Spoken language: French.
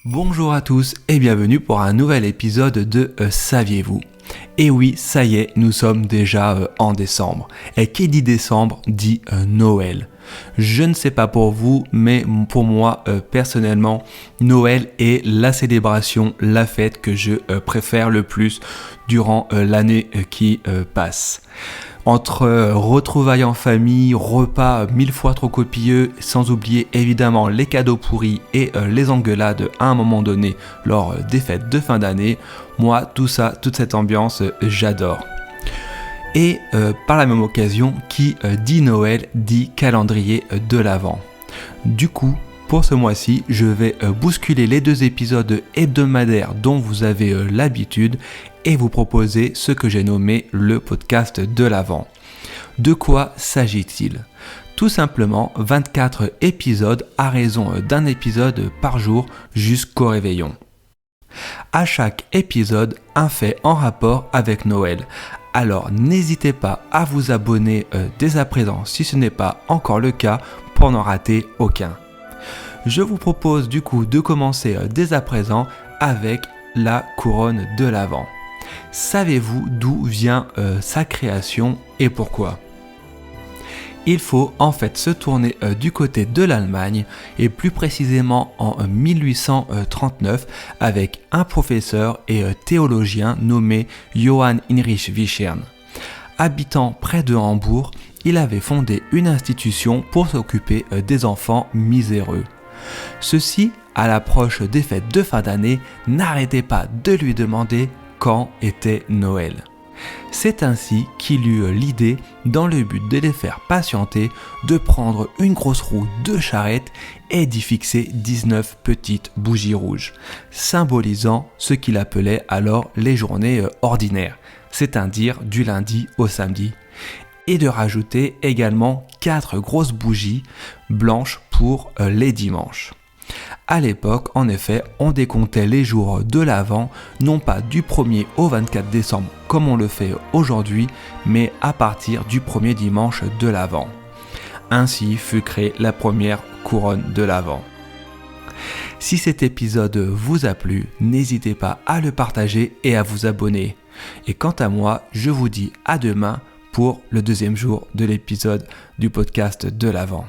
Bonjour à tous et bienvenue pour un nouvel épisode de Saviez-vous ? Et oui, ça y est, nous sommes déjà en décembre. Et qui dit décembre dit Noël. Je ne sais pas pour vous, mais pour moi, personnellement, Noël est la célébration, la fête que je préfère le plus durant l'année qui passe. Entre retrouvailles en famille, repas 1000 fois trop copieux, sans oublier évidemment les cadeaux pourris et les engueulades à un moment donné lors des fêtes de fin d'année, moi tout ça, toute cette ambiance, j'adore. Et par la même occasion, qui dit Noël dit calendrier de l'Avent. Du coup, pour ce mois-ci, je vais bousculer les 2 épisodes hebdomadaires dont vous avez l'habitude et vous proposer ce que j'ai nommé le podcast de l'Avent. De quoi s'agit-il ? Tout simplement 24 épisodes à raison d'un épisode par jour jusqu'au réveillon. À chaque épisode, un fait en rapport avec Noël. Alors n'hésitez pas à vous abonner dès à présent si ce n'est pas encore le cas pour n'en rater aucun. Je vous propose du coup de commencer dès à présent avec la couronne de l'Avent. Savez-vous d'où vient sa création et pourquoi ? Il faut en fait se tourner du côté de l'Allemagne et plus précisément en 1839 avec un professeur et théologien nommé Johann Heinrich Wiechern. Habitant près de Hambourg, il avait fondé une institution pour s'occuper des enfants miséreux. Ceux-ci, à l'approche des fêtes de fin d'année, n'arrêtaient pas de lui demander quand était Noël. C'est ainsi qu'il eut l'idée, dans le but de les faire patienter, de prendre une grosse roue de charrette et d'y fixer 19 petites bougies rouges, symbolisant ce qu'il appelait alors les journées ordinaires, c'est-à-dire du lundi au samedi, et de rajouter également 4 grosses bougies blanches pour les dimanches. À l'époque, en effet, on décomptait les jours de l'Avent, non pas du 1er au 24 décembre comme on le fait aujourd'hui, mais à partir du premier dimanche de l'Avent. Ainsi fut créée la première couronne de l'Avent. Si cet épisode vous a plu, n'hésitez pas à le partager et à vous abonner. Et quant à moi, je vous dis à demain pour le 2e jour de l'épisode du podcast de l'Avent.